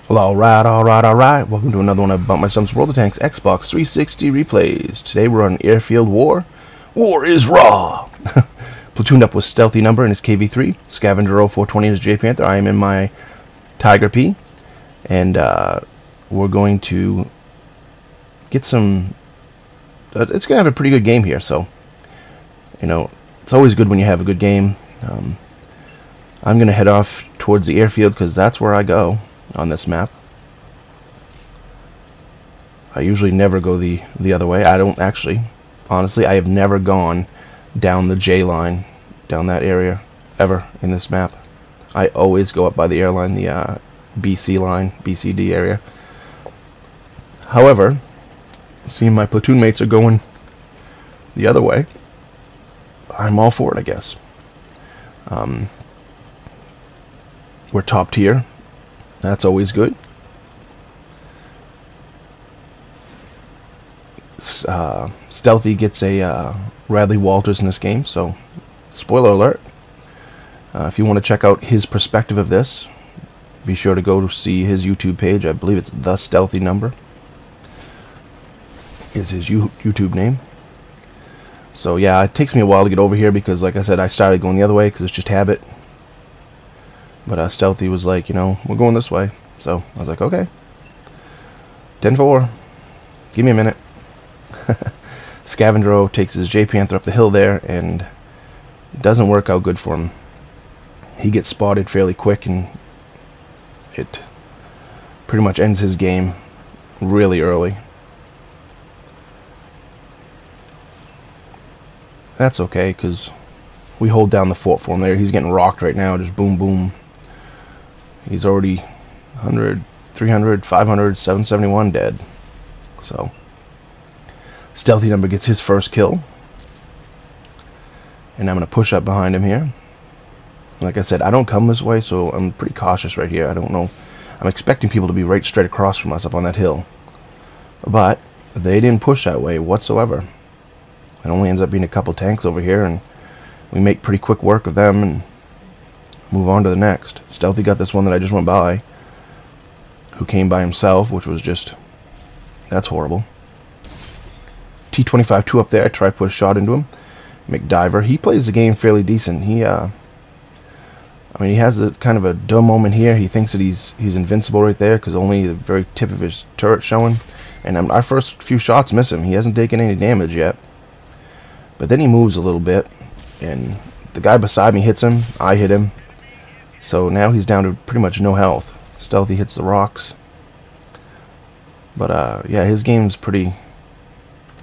Well, alright. Welcome to another one of BumpmyStump's World of Tanks Xbox 360 replays. Today we're on Airfield War. War is raw! Platooned up with StealthyNumber and his KV3. Scavenger 0420 is J Panther. I am in my Tiger P. And we're going to get some... it's going to have a pretty good game here, so... You know, it's always good when you have a good game. I'm going to head off towards the airfield because that's where I go on this map. I usually never go the other way. I don't actually. Honestly, I have never gone down the J line, down that area, ever in this map. I always go up by the airline, the BC line, BCD area. However, seeing my platoon mates are going the other way, I'm all for it, I guess. We're top tier. That's always good. Stealthy gets a Radley Walters in this game, so spoiler alert. If you want to check out his perspective of this, be sure to go to see his YouTube page. I believe it's the StealthyNumber is his YouTube name. So yeah, it takes me a while to get over here because, like I said, I started going the other way because it's just habit. But Stealthy was like, you know, we're going this way. So I was like, okay. 10-4. Give me a minute. Scavenger takes his J Panther up the hill there, and it doesn't work out good for him. He gets spotted fairly quick, and it pretty much ends his game really early. That's okay, because we hold down the fort for him there. He's getting rocked right now, just boom, boom. He's already 100, 300, 500, 771 dead. So, StealthyNumber gets his first kill. And I'm going to push up behind him here. Like I said, I don't come this way, so I'm pretty cautious right here. I don't know. I'm expecting people to be right straight across from us up on that hill. But they didn't push that way whatsoever. It only ends up being a couple tanks over here, and we make pretty quick work of them and move on to the next. Stealthy got this one that I just went by, who came by himself, which was just, that's horrible. T-25-2 up there. I try to put a shot into him. McDiver, he plays the game fairly decent. I mean, he has a kind of a dumb moment here. He thinks that he's invincible right there because only the very tip of his turret showing. And our first few shots miss him. He hasn't taken any damage yet. But then he moves a little bit, and the guy beside me hits him. I hit him. So now he's down to pretty much no health. Stealthy hits the rocks. But yeah, his game's pretty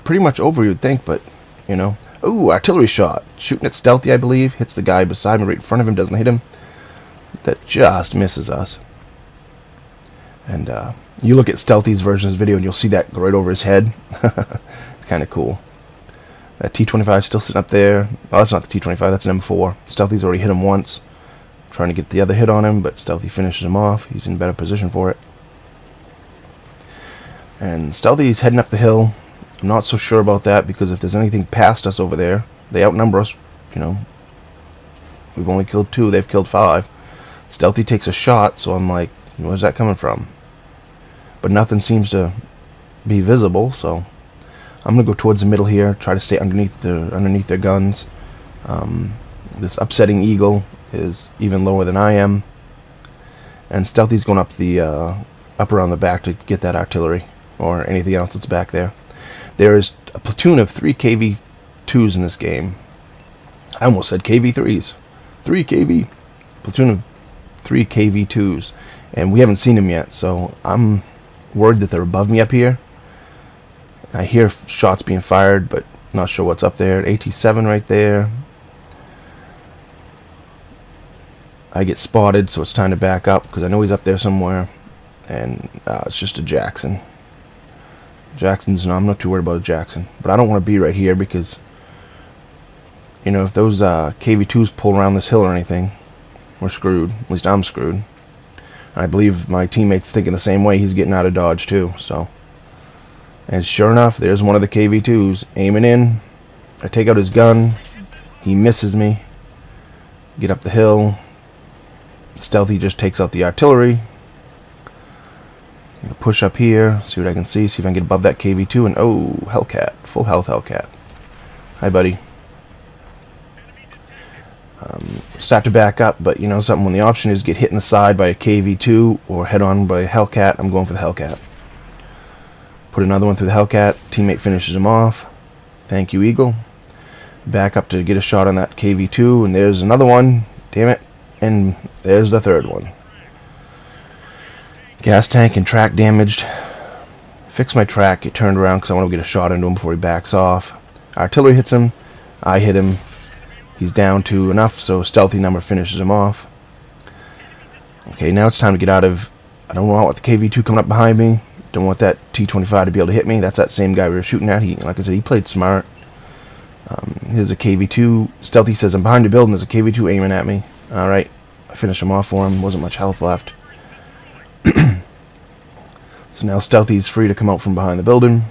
much over, you'd think, but you know. Ooh, artillery shot. Shooting at Stealthy, I believe. Hits the guy beside me right in front of him, doesn't hit him. That just misses us. And you look at Stealthy's version of this video and you'll see that go right over his head. It's kind of cool. That T-25 still sitting up there. Oh, that's not the T-25, that's an M4. Stealthy's already hit him once. Trying to get the other hit on him, but Stealthy finishes him off. He's in better position for it. And Stealthy's heading up the hill. I'm not so sure about that, because if there's anything past us over there, they outnumber us, you know. We've only killed 2, they've killed 5. Stealthy takes a shot, so I'm like, where's that coming from? But nothing seems to be visible, so I'm going to go towards the middle here, try to stay underneath their guns. This upsetting eagle is even lower than I am, and Stealthy's going up up around the back to get that artillery or anything else that's back there. There is a platoon of 3 KV2s in this game. I almost said KV3s. 3 KV. Platoon of 3 KV2s, and we haven't seen them yet, so I'm worried that they're above me up here. I hear shots being fired, but not sure what's up there. AT-7 right there. I get spotted, so it's time to back up because I know he's up there somewhere. And it's just a Jackson. No, I'm not too worried about a Jackson. But I don't want to be right here because, you know, if those KV2s pull around this hill or anything, we're screwed. At least I'm screwed. And I believe my teammate's thinking the same way. He's getting out of dodge too. So, and sure enough, there's one of the KV2s aiming in. I take out his gun. He misses me. Get up the hill. Stealthy just takes out the artillery. I'm gonna push up here, see what I can see if I can get above that KV2, and oh, Hellcat, full health Hellcat. Hi, buddy. Start to back up, but you know something, when the option is get hit in the side by a KV2 or head on by a Hellcat, I'm going for the Hellcat. Put another one through the Hellcat, teammate finishes him off. Thank you, Eagle. Back up to get a shot on that KV2, and there's another one, damn it, and there's the third one. Gas tank and track damaged. Fix my track, get turned around because I want to get a shot into him before he backs off. Artillery hits him, I hit him. He's down to enough, so StealthyNumber finishes him off. Okay, now it's time to get out of... I don't want the KV2 coming up behind me. Don't want that T-25 to be able to hit me. That's that same guy we were shooting at. He, like I said, he played smart. Here's a KV2. Stealthy says, I'm behind the building. There's a KV2 aiming at me. Alright, I finished him off for him. Wasn't much health left. So now Stealthy's free to come out from behind the building.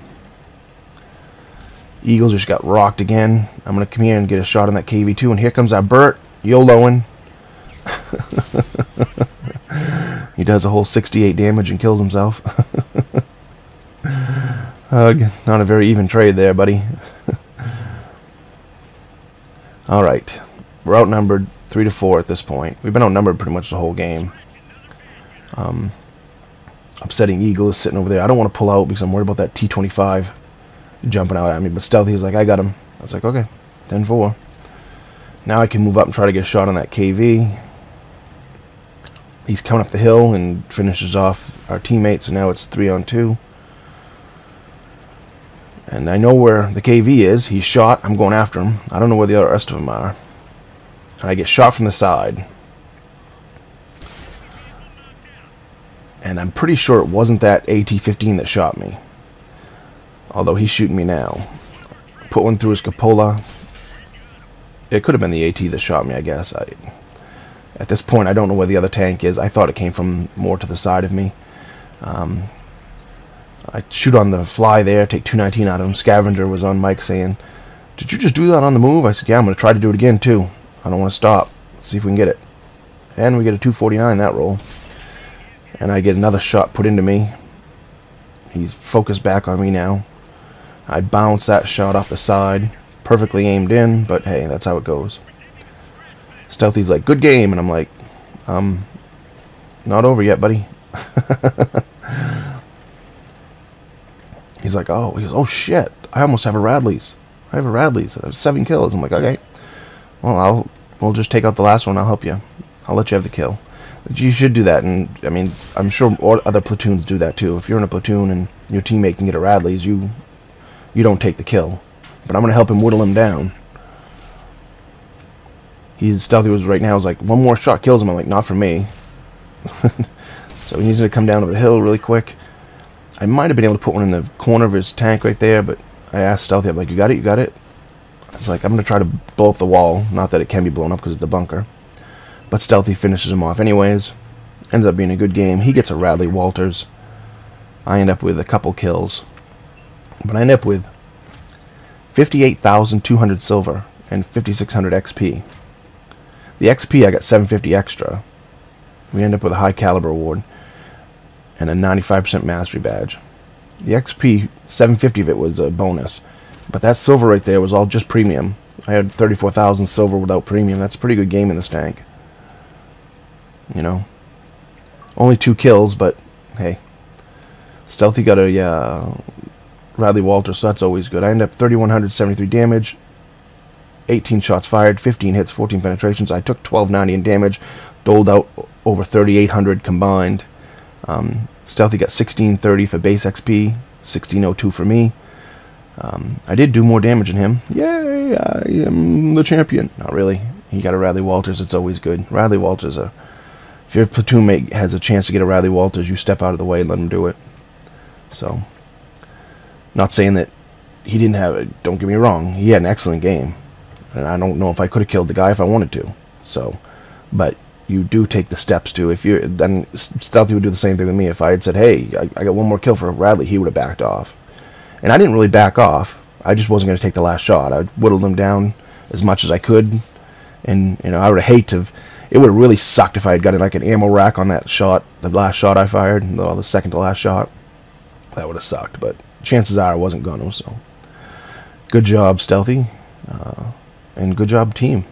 Eagle just got rocked again. I'm going to come here and get a shot on that KV2. And here comes our Burt. YOLOing. He does a whole 68 damage and kills himself. Not a very even trade there, buddy. Alright. We're outnumbered 3-4 at this point. We've been outnumbered pretty much the whole game. Upsetting Eagle is sitting over there. I don't want to pull out because I'm worried about that T-25 jumping out at me, but Stealthy is like, I got him. I was like, okay, 10-4. Now I can move up and try to get a shot on that KV. He's coming up the hill and finishes off our teammates, so now it's 3-on-2. And I know where the KV is. He's shot. I'm going after him. I don't know where the rest of them are. And I get shot from the side. And I'm pretty sure it wasn't that AT-15 that shot me. Although he's shooting me now. Put one through his cupola. It could have been the AT that shot me, I guess. At this point, I don't know where the other tank is. I thought it came from more to the side of me. I shoot on the fly there, take 219 out of him. Scavenger was on mic saying, did you just do that on the move? I said, yeah, I'm going to try to do it again, too. I don't want to stop. Let's see if we can get it. And we get a 249 that roll. And I get another shot put into me. He's focused back on me now. I bounce that shot off the side. Perfectly aimed in, but hey, that's how it goes. Stealthy's like, good game, and I'm like, not over yet, buddy. He's like, oh shit, I almost have a Radley's. I have a Radley's. 7 kills. I'm like, okay, well, we'll just take out the last one. I'll help you. I'll let you have the kill. You should do that, and I mean, I'm sure other platoons do that too. If you're in a platoon and your teammate can get a Radley's, you don't take the kill. But I'm gonna help him whittle him down. Stealthy was right now is like, one more shot kills him. I'm like, not for me. So he's gonna come down to the hill really quick. I might have been able to put one in the corner of his tank right there, but I asked Stealthy, I'm like, you got it, you got it? I was like, I'm gonna try to blow up the wall. Not that it can be blown up because it's a bunker. But Stealthy finishes him off anyways. Ends up being a good game. He gets a Radley Walters. I end up with a couple kills. But I end up with 58,200 silver and 5,600 XP. The XP, I got 750 extra. We end up with a high caliber award and a 95% mastery badge. The XP, 750 of it was a bonus. But that silver right there was all just premium. I had 34,000 silver without premium. That's a pretty good game in this tank. You know, only 2 kills, but hey, Stealthy got a Radley Walter, so that's always good. I end up 3,173 damage, 18 shots fired, 15 hits, 14 penetrations. I took 1,290 in damage, doled out over 3,800 combined. Stealthy got 1,630 for base XP, 1,602 for me. I did do more damage than him. Yay, I am the champion. Not really. He got a Radley Walters. It's always good. Radley Walters are... If your platoon mate has a chance to get a Radley Walters, you step out of the way and let him do it. So, not saying that he didn't have it. Don't get me wrong. He had an excellent game. And I don't know if I could have killed the guy if I wanted to. So, but you do take the steps to. If you then Stealthy would do the same thing with me. If I had said, hey, I got one more kill for Radley, he would have backed off. And I didn't really back off. I just wasn't going to take the last shot. I whittled him down as much as I could. And, you know, I would have hated to have... It would have really sucked if I had gotten like an ammo rack on that shot, the last shot I fired, the second to last shot. That would have sucked, but chances are I wasn't gonna. So, good job, Stealthy, and good job, team.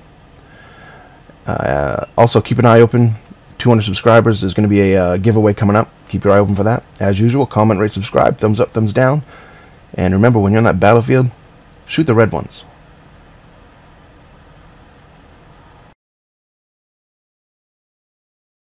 Also, keep an eye open. 200 subscribers. There's going to be a giveaway coming up. Keep your eye open for that. As usual, comment, rate, subscribe, thumbs up, thumbs down. And remember, when you're on that battlefield, shoot the red ones.